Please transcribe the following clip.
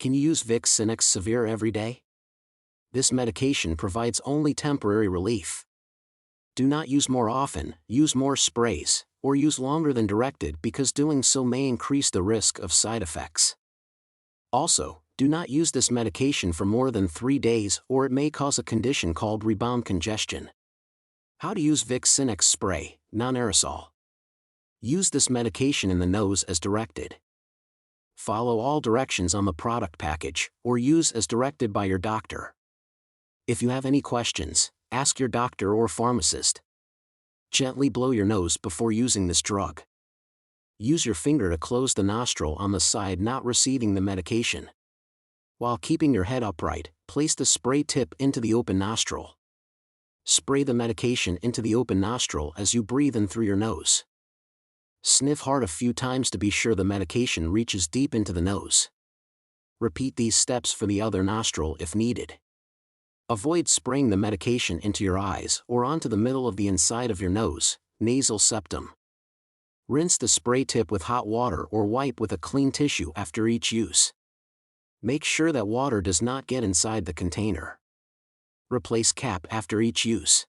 Can you use Vicks Sinex Severe every day? This medication provides only temporary relief. Do not use more often, use more sprays, or use longer than directed because doing so may increase the risk of side effects. Also, do not use this medication for more than 3 days or it may cause a condition called rebound congestion. How to use Vicks Sinex spray, non-aerosol. Use this medication in the nose as directed. Follow all directions on the product package, or use as directed by your doctor. If you have any questions, ask your doctor or pharmacist. Gently blow your nose before using this drug. Use your finger to close the nostril on the side not receiving the medication. While keeping your head upright, place the spray tip into the open nostril. Spray the medication into the open nostril as you breathe in through your nose. Sniff hard a few times to be sure the medication reaches deep into the nose. Repeat these steps for the other nostril if needed. Avoid spraying the medication into your eyes or onto the middle of the inside of your nose, nasal septum. Rinse the spray tip with hot water or wipe with a clean tissue after each use. Make sure that water does not get inside the container. Replace cap after each use.